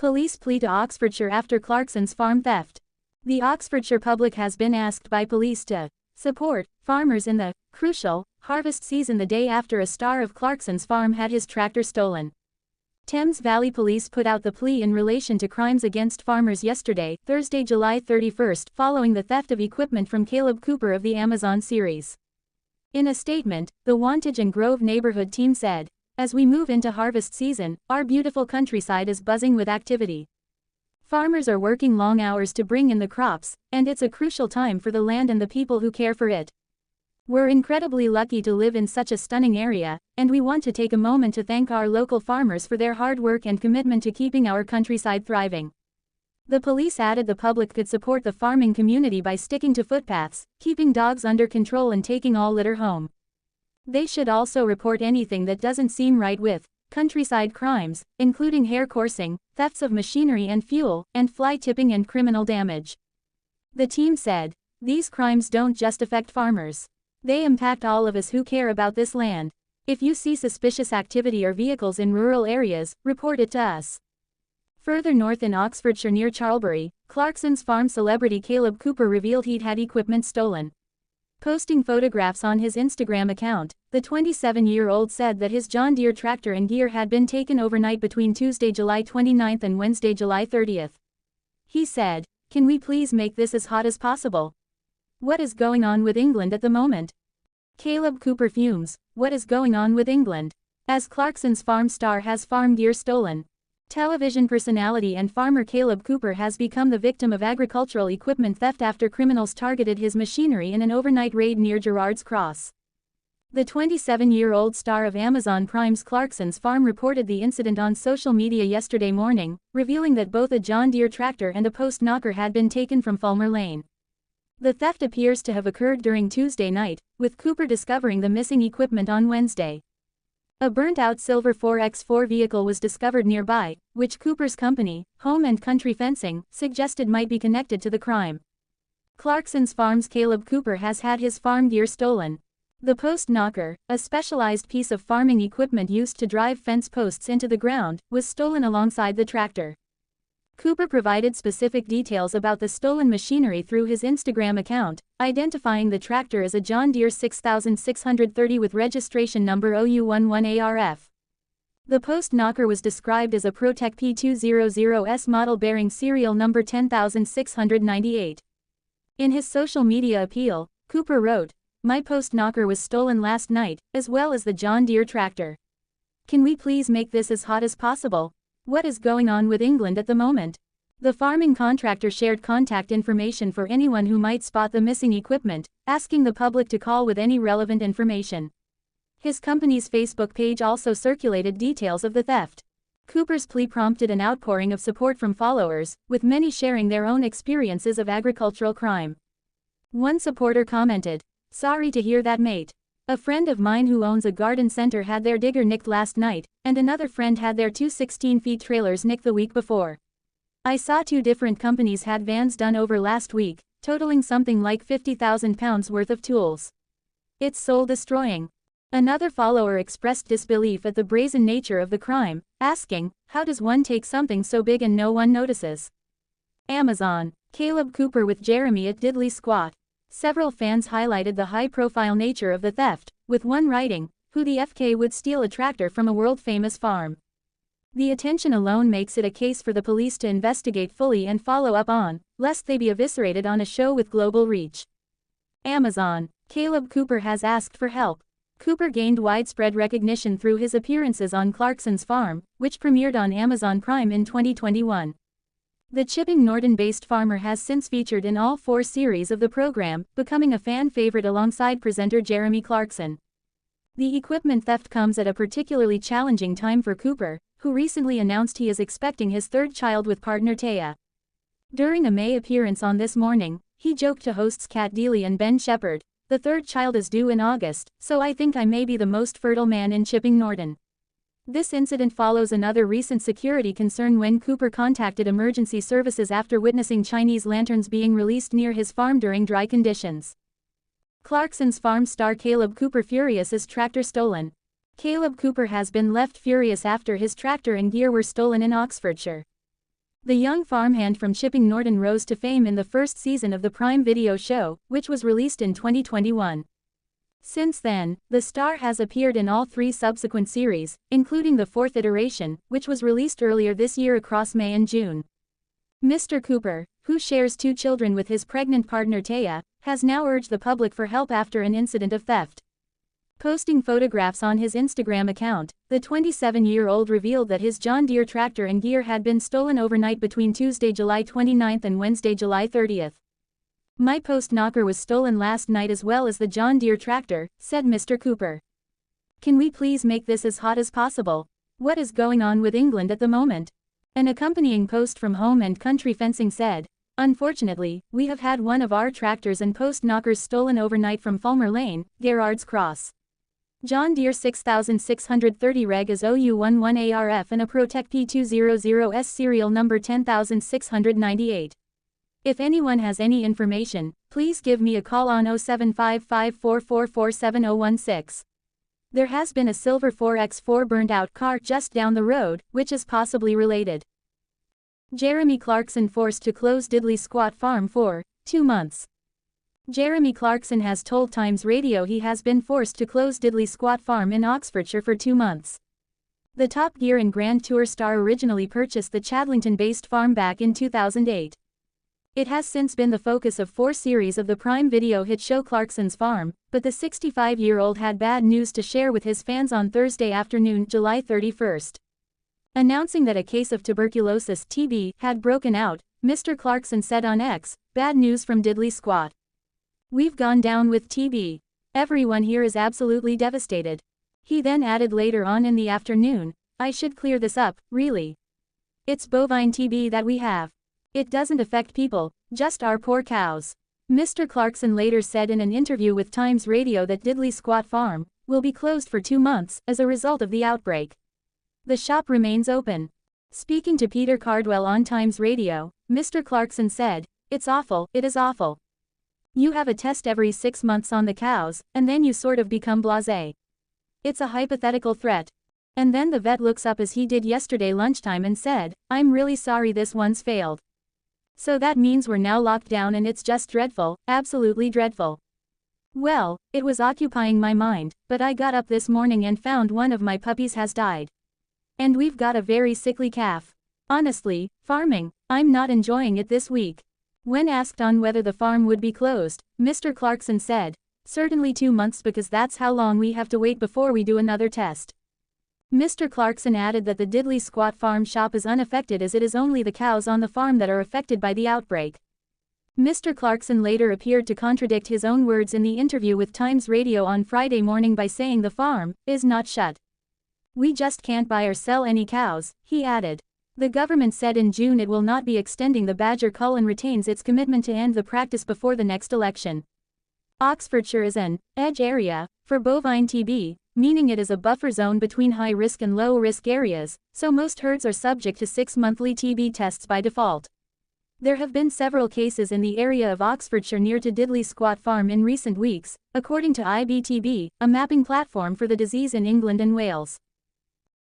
Police plea to Oxfordshire after Clarkson's farm theft. The Oxfordshire public has been asked by police to support farmers in the crucial harvest season the day after a star of Clarkson's farm had his tractor stolen. Thames Valley Police put out the plea in relation to crimes against farmers yesterday, Thursday, July 31, following the theft of equipment from Kaleb Cooper of the Amazon series. In a statement, the Wantage and Grove neighborhood team said, "As we move into harvest season, our beautiful countryside is buzzing with activity. Farmers are working long hours to bring in the crops, and it's a crucial time for the land and the people who care for it. We're incredibly lucky to live in such a stunning area, and we want to take a moment to thank our local farmers for their hard work and commitment to keeping our countryside thriving." The police added the public could support the farming community by sticking to footpaths, keeping dogs under control and taking all litter home. They should also report anything that doesn't seem right with countryside crimes, including hair coursing, thefts of machinery and fuel, and fly tipping and criminal damage. The team said, "These crimes don't just affect farmers. They impact all of us who care about this land. If you see suspicious activity or vehicles in rural areas, report it to us." Further north in Oxfordshire near Charlbury, Clarkson's farm celebrity Kaleb Cooper revealed he'd had equipment stolen. Posting photographs on his Instagram account, the 27-year-old said that his John Deere tractor and gear had been taken overnight between Tuesday, July 29 and Wednesday, July 30. He said, "Can we please make this as hot as possible? What is going on with England at the moment? Kaleb Cooper fumes, what is going on with England? As Clarkson's farm star has farm gear stolen." Television personality and farmer Kaleb Cooper has become the victim of agricultural equipment theft after criminals targeted his machinery in an overnight raid near Gerrards Cross. The 27-year-old star of Amazon Prime's Clarkson's farm reported the incident on social media yesterday morning, revealing that both a John Deere tractor and a post knocker had been taken from Fulmer Lane. The theft appears to have occurred during Tuesday night, with Cooper discovering the missing equipment on Wednesday. A burnt-out silver 4x4 vehicle was discovered nearby, which Cooper's company, Home and Country Fencing, suggested might be connected to the crime. Clarkson's farm's Kaleb Cooper has had his farm gear stolen. The post knocker, a specialized piece of farming equipment used to drive fence posts into the ground, was stolen alongside the tractor. Cooper provided specific details about the stolen machinery through his Instagram account, identifying the tractor as a John Deere 6630 with registration number OU11ARF. The post knocker was described as a Protech P200S model bearing serial number 10698. In his social media appeal, Cooper wrote, "My post knocker was stolen last night, as well as the John Deere tractor. Can we please make this as hot as possible? What is going on with England at the moment?" The farming contractor shared contact information for anyone who might spot the missing equipment, asking the public to call with any relevant information. His company's Facebook page also circulated details of the theft. Cooper's plea prompted an outpouring of support from followers, with many sharing their own experiences of agricultural crime. One supporter commented, "Sorry to hear that, mate. A friend of mine who owns a garden center had their digger nicked last night, and another friend had their two 16-feet trailers nicked the week before. I saw two different companies had vans done over last week, totaling something like £50,000 worth of tools. It's soul-destroying." Another follower expressed disbelief at the brazen nature of the crime, asking, "How does one take something so big and no one notices?" Amazon. Kaleb Cooper with Jeremy at Diddley Squat. Several fans highlighted the high-profile nature of the theft, with one writing, "Who the FK would steal a tractor from a world-famous farm?" The attention alone makes it a case for the police to investigate fully and follow up on, lest they be eviscerated on a show with global reach. Amazon. Kaleb Cooper has asked for help. Cooper gained widespread recognition through his appearances on Clarkson's farm, which premiered on Amazon Prime in 2021. The Chipping Norton-based farmer has since featured in all 4 series of the program, becoming a fan favorite alongside presenter Jeremy Clarkson. The equipment theft comes at a particularly challenging time for Cooper, who recently announced he is expecting his 3rd child with partner Taya. During a May appearance on This Morning, he joked to hosts Kat Deely and Ben Shepherd, "The 3rd child is due in August, so I think I may be the most fertile man in Chipping Norton." This incident follows another recent security concern when Cooper contacted emergency services after witnessing Chinese lanterns being released near his farm during dry conditions. Clarkson's farm star Kaleb Cooper furious as tractor stolen. Kaleb Cooper has been left furious after his tractor and gear were stolen in Oxfordshire. The young farmhand from Chipping Norton rose to fame in the first season of the Prime Video show, which was released in 2021. Since then, the star has appeared in all 3 subsequent series, including the 4th iteration, which was released earlier this year across May and June. Mr. Cooper, who shares 2 children with his pregnant partner Taya, has now urged the public for help after an incident of theft. Posting photographs on his Instagram account, the 27-year-old revealed that his John Deere tractor and gear had been stolen overnight between Tuesday, July 29 and Wednesday, July 30. "My post knocker was stolen last night as well as the John Deere tractor," said Mr. Cooper. "Can we please make this as hot as possible? What is going on with England at the moment?" An accompanying post from Home and Country Fencing said, "Unfortunately, we have had one of our tractors and post knockers stolen overnight from Fulmer Lane, Gerrards Cross. John Deere 6630 Reg is OU11ARF and a Protech P200S serial number 10698. If anyone has any information, please give me a call on 075544470016. There has been a silver 4x4 burned out car just down the road, which is possibly related." Jeremy Clarkson forced to close Diddley Squat Farm for 2 months. Jeremy Clarkson has told Times Radio he has been forced to close Diddley Squat Farm in Oxfordshire for 2 months. The Top Gear and Grand Tour star originally purchased the Chadlington-based farm back in 2008. It has since been the focus of 4 series of the Prime Video hit show Clarkson's Farm, but the 65-year-old had bad news to share with his fans on Thursday afternoon, July 31. Announcing that a case of tuberculosis (TB) had broken out, Mr. Clarkson said on X, "Bad news from Diddley Squat. We've gone down with TB. Everyone here is absolutely devastated." He then added later on in the afternoon, "I should clear this up, really. It's bovine TB that we have. It doesn't affect people, just our poor cows." Mr. Clarkson later said in an interview with Times Radio that Diddley Squat Farm will be closed for 2 months as a result of the outbreak. The shop remains open. Speaking to Peter Cardwell on Times Radio, Mr. Clarkson said, "It's awful, it is awful. You have a test every 6 months on the cows, and then you sort of become blasé. It's a hypothetical threat. And then the vet looks up as he did yesterday lunchtime and said, 'I'm really sorry this one's failed. So that means we're now locked down and it's just dreadful, absolutely dreadful.' Well, it was occupying my mind, but I got up this morning and found one of my puppies has died. And we've got a very sickly calf. Honestly, farming, I'm not enjoying it this week." When asked on whether the farm would be closed, Mr. Clarkson said, "Certainly 2 months because that's how long we have to wait before we do another test." Mr. Clarkson added that the Diddley Squat Farm shop is unaffected as it is only the cows on the farm that are affected by the outbreak. Mr. Clarkson later appeared to contradict his own words in the interview with Times Radio on Friday morning by saying the farm is not shut. "We just can't buy or sell any cows," he added. The government said in June it will not be extending the badger cull and retains its commitment to end the practice before the next election. Oxfordshire is an edge area for bovine TB, meaning it is a buffer zone between high-risk and low-risk areas, so most herds are subject to 6 monthly TB tests by default. There have been several cases in the area of Oxfordshire near to Diddley Squat Farm in recent weeks, according to IBTB, a mapping platform for the disease in England and Wales.